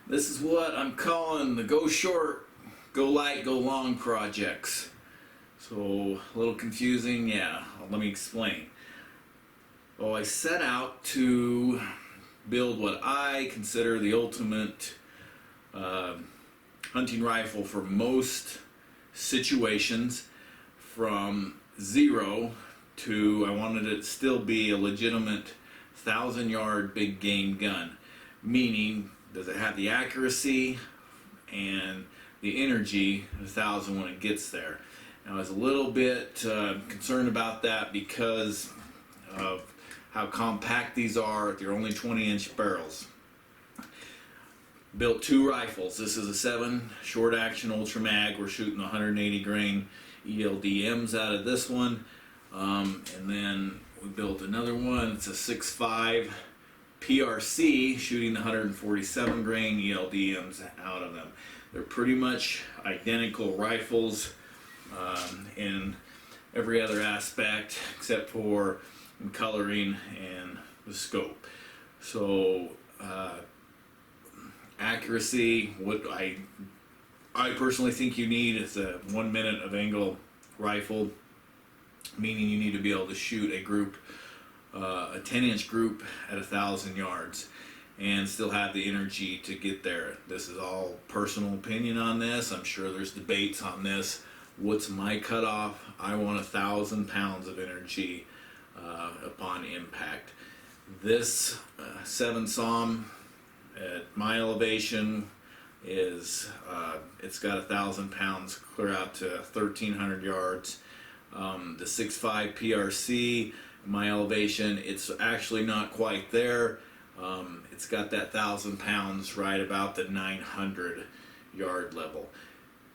This is what I'm calling the go short, go light, go long projects. So a little confusing, yeah, let me explain. Well, I set out to build what I consider the ultimate hunting rifle for most situations, from zero to I wanted it to still be a legitimate 1,000-yard big game gun. Meaning, does it have the accuracy and the energy of 1,000 when it gets there? Now, I was a little bit concerned about that because of how compact these are. They're only 20-inch barrels. Built two rifles. This is a 7 short action ultra mag. We're shooting 180 grain ELDMs out of this one, and then we built another one. It's a 6.5 PRC, shooting 147 grain ELDMs out of them. They're pretty much identical rifles in every other aspect except for coloring and the scope. So accuracy, what I personally think you need is a 1 minute of angle rifle, meaning you need to be able to shoot a group, a 10-inch group at 1,000 yards and still have the energy to get there. This is all personal opinion on this. I'm sure there's debates on this. What's my cutoff? I want 1,000 pounds of energy upon impact. This 7 SAUM at my elevation is it's got 1,000 pounds clear out to 1,300 yards. The 6.5 PRC, my elevation, it's actually not quite there. It's got that 1,000 pounds right about the 900 yard level.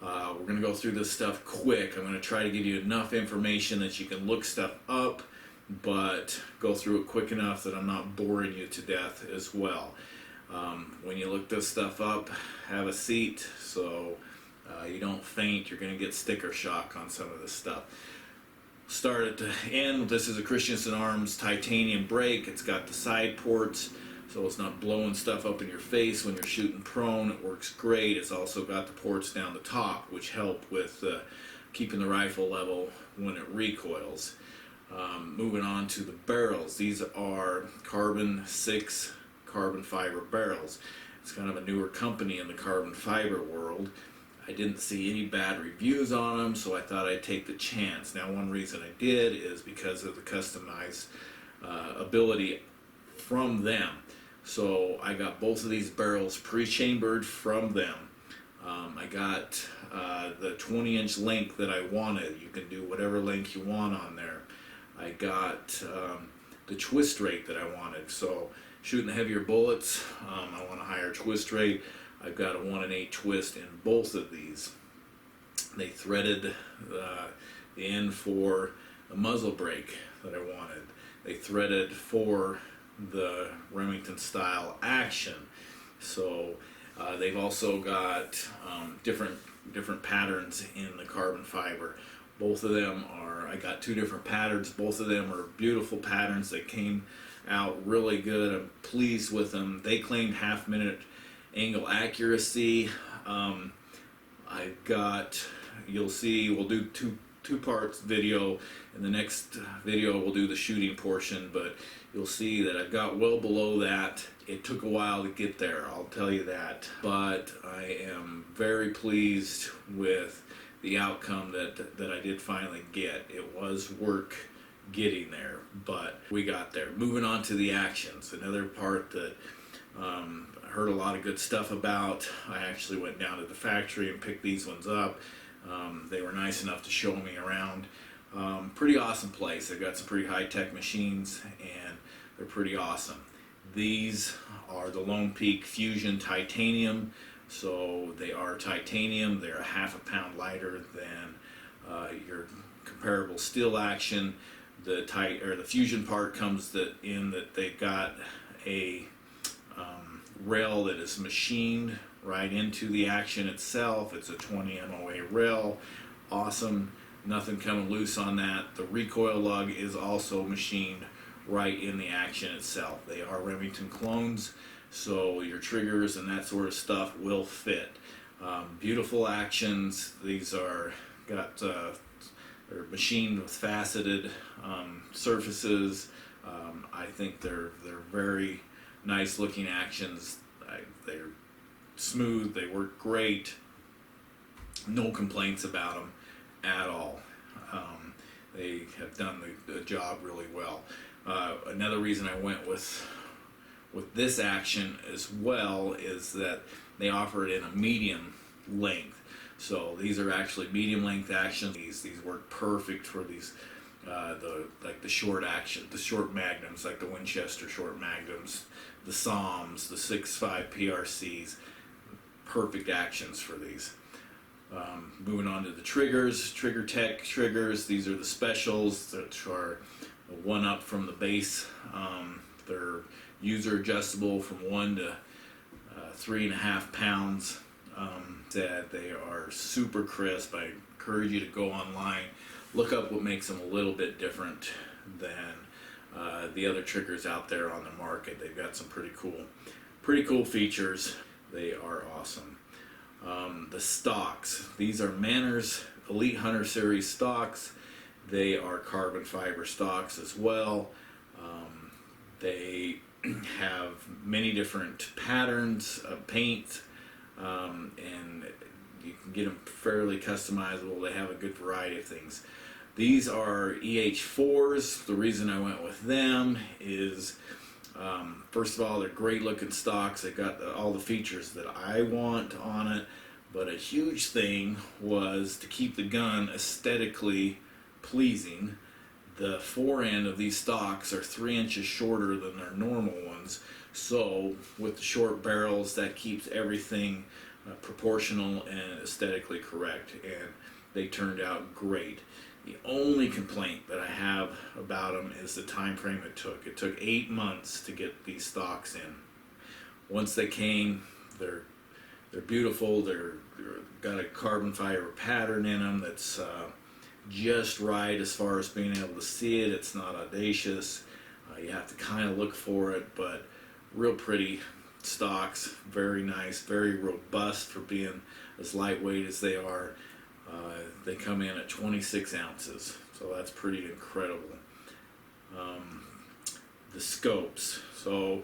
We're going to go through this stuff quick. I'm going to try to give you enough information that you can look stuff up, but go through it quick enough that I'm not boring you to death as well. When you look this stuff up, have a seat so you don't faint. You're going to get sticker shock on some of this stuff. Start at the end. This is a Christensen Arms titanium brake. It's got the side ports, so it's not blowing stuff up in your face when you're shooting prone. It works great. It's also got the ports down the top, which help with keeping the rifle level when it recoils. Moving on to the barrels. These are carbon 6 carbon fiber barrels. It's kind of a newer company in the carbon fiber world. I didn't see any bad reviews on them, so I thought I'd take the chance. Now, one reason I did is because of the customized ability from them. So I got both of these barrels pre-chambered from them. I got the 20-inch length that I wanted. You can do whatever length you want on there. I got the twist rate that I wanted. So shooting heavier bullets, I want a higher twist rate. I've got a 1 1/8 twist in both of these. They threaded the end for the muzzle brake that I wanted. They threaded for the Remington style action. So they've also got different patterns in the carbon fiber. Both of them are, I got 2 different patterns. Both of them are beautiful patterns. They came out really good. I'm pleased with them. They claimed half-minute angle accuracy. I've got, you'll see, we'll do two parts video. In the next video we'll do the shooting portion, but you'll see that I've got well below that. It took a while to get there, I'll tell you that, but I am very pleased with the outcome that I did finally get. It was work getting there, but we got there. Moving on to the actions, another part that I heard a lot of good stuff about. I actually went down to the factory and picked these ones up. They were nice enough to show me around. Pretty awesome place. They've got some pretty high-tech machines, and they're pretty awesome. These are the Lone Peak Fusion Titanium. So they are titanium. They're a ½ pound lighter than your comparable steel action. The Fusion part comes that they've got a rail that is machined right into the action itself. It's a 20 MOA rail. Awesome. Nothing coming loose on that. The recoil lug is also machined right in the action itself. They are Remington clones. so your triggers and that sort of stuff will fit. Beautiful actions. These are got they're machined with faceted surfaces. I think they're very nice looking actions. They're smooth. They work great. No complaints about them at all. They have done the job really well. Another reason I went with this action as well is that they offer it in a medium length. So these are actually medium length actions. These work perfect for these the short action, the short magnums, like the Winchester short magnums, the Psalms, the 6.5 PRCs. Perfect actions for these. Moving on to the triggers, Trigger Tech triggers. These are the specials that are one up from the base. They're user adjustable from 1 to 3.5 pounds. That they are super crisp. I encourage you to go online, look up what makes them a little bit different than the other triggers out there on the market. They've got some pretty cool features. They are awesome. The stocks. These are Manners Elite Hunter Series stocks. They are carbon fiber stocks as well. They have many different patterns of paint, and you can get them fairly customizable. They have a good variety of things. These are EH4s. The reason I went with them is, first of all, they're great looking stocks. They've got all the features that I want on it, but a huge thing was to keep the gun aesthetically pleasing. The fore end of these stocks are 3 inches shorter than their normal ones, so with the short barrels that keeps everything proportional and aesthetically correct, and they turned out great. The only complaint that I have about them is the time frame it took. It took 8 months to get these stocks in. Once they came, they're beautiful. They're got a carbon fiber pattern in them that's just right as far as being able to see it. It's not audacious. You have to kind of look for it, but real pretty stocks. Very nice, very robust for being as lightweight as they are. They come in at 26 ounces, so that's pretty incredible. The scopes. So,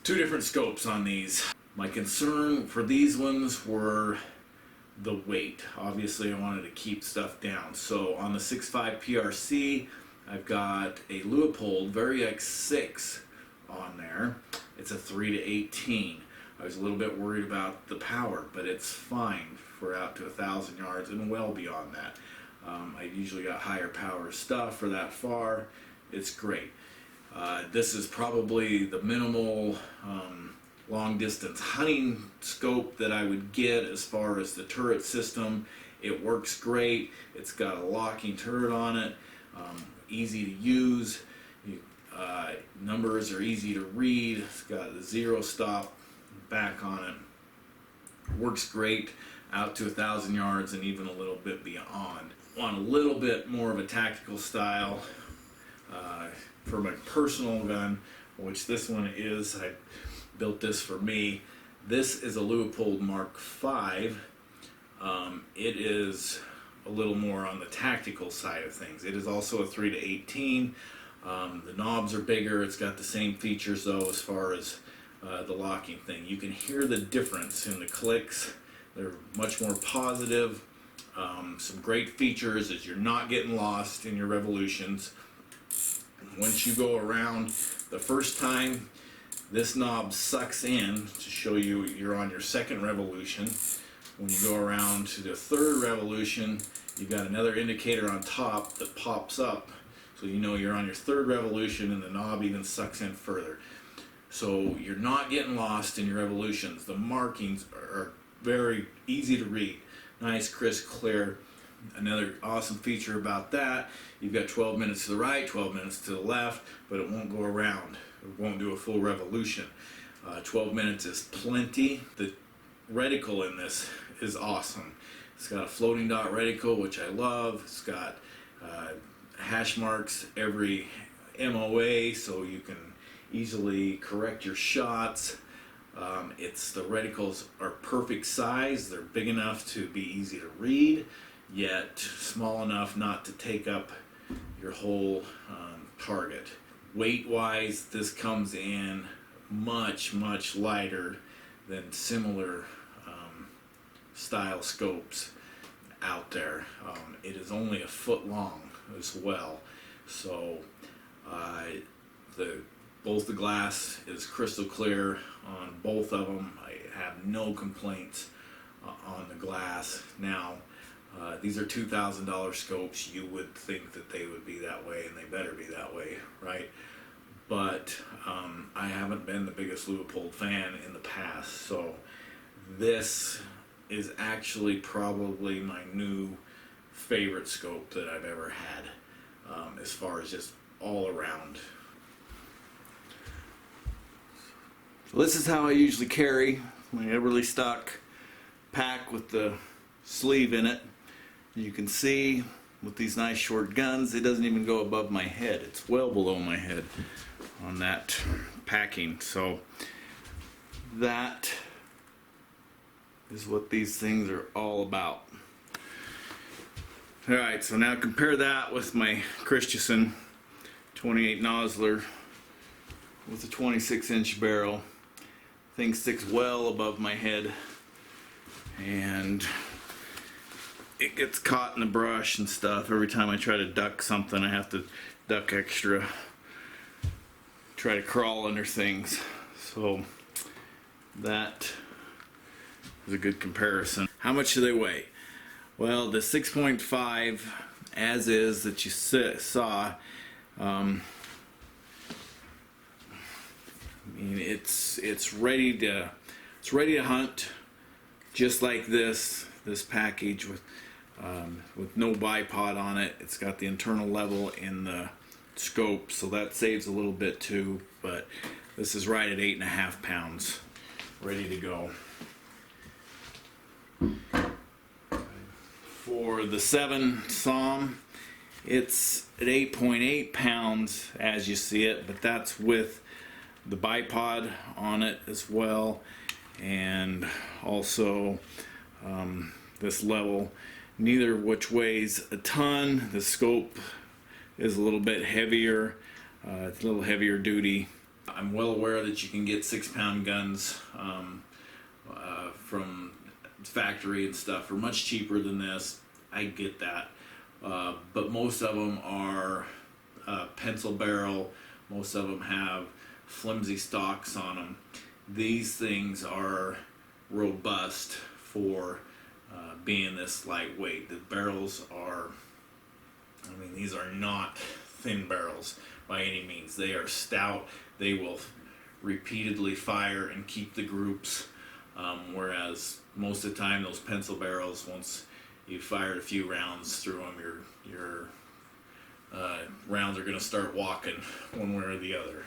2 different scopes on these. My concern for these ones were the weight. Obviously, I wanted to keep stuff down. So, on the 6.5 PRC, I've got a Leupold Vari X6 on there. It's a 3 to 18. I was a little bit worried about the power, but it's fine for out to 1,000 yards and well beyond that. I usually got higher power stuff for that far. It's great. This is probably the minimal long distance hunting scope that I would get as far as the turret system. It works great. It's got a locking turret on it, easy to use. Numbers are easy to read. It's got a 0 stop back on it. Works great out to 1,000 yards and even a little bit beyond. Want a little bit more of a tactical style for my personal gun, which this one is. I built this for me. This is a Leupold Mark V. It is a little more on the tactical side of things. It is also a 3 to 18. The knobs are bigger. It's got the same features though as far as the locking thing. You can hear the difference in the clicks. They're much more positive. Some great features is you're not getting lost in your revolutions. Once you go around the first time, this knob sucks in to show you you're on your second revolution. When you go around to the third revolution, you've got another indicator on top that pops up, so you know you're on your third revolution, and the knob even sucks in further. So you're not getting lost in your revolutions. The markings are very easy to read. Nice, crisp, clear. Another awesome feature about that, you've got 12 minutes to the right, 12 minutes to the left, but it won't go around. It won't do a full revolution. 12 minutes is plenty. The reticle in this is awesome. It's got a floating dot reticle, which I love. It's got hash marks every MOA, so you can easily correct your shots. The reticles are perfect size. They're big enough to be easy to read, yet small enough not to take up your whole target. Weight wise, this comes in much lighter than similar style scopes out there. It is only a foot long as well, so both the glass is crystal clear on both of them. I have no complaints on the glass. Now, these are $2,000 scopes. You would think that they would be that way, and they better be that way, right? But I haven't been the biggest Leupold fan in the past, so this is actually probably my new favorite scope that I've ever had, as far as just all around. So this is how I usually carry my Everly stock pack with the sleeve in it. You can see with these nice short guns, it doesn't even go above my head. It's well below my head on that packing. So that is what these things are all about. Alright, so now compare that with my Christensen 28 Nosler with a 26-inch barrel. Thing sticks well above my head, and it gets caught in the brush and stuff. Every time I try to duck something, I have to duck extra, try to crawl under things. So that is a good comparison. How much do they weigh? Well, the 6.5 as is that you saw, I mean, it's ready to hunt, just like this package with no bipod on it. It's got the internal level in the scope, so that saves a little bit too. But this is right at 8.5 pounds, ready to go. For the 7 SAUM, it's at 8.8 pounds as you see it, but that's with the bipod on it as well, and also this level, neither which weighs a ton. The scope is a little bit heavier, it's a little heavier duty. I'm well aware that you can get 6-pound guns from factory and stuff for much cheaper than this. I get that, but most of them are pencil barrel. Most of them have flimsy stocks on them. These things are robust for being this lightweight. The barrels are, I mean, these are not thin barrels by any means. They are stout. They will repeatedly fire and keep the groups, whereas most of the time those pencil barrels, once you fired a few rounds through them, your rounds are going to start walking one way or the other.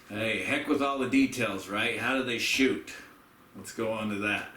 Hey, heck with all the details, right? How do they shoot? Let's go on to that.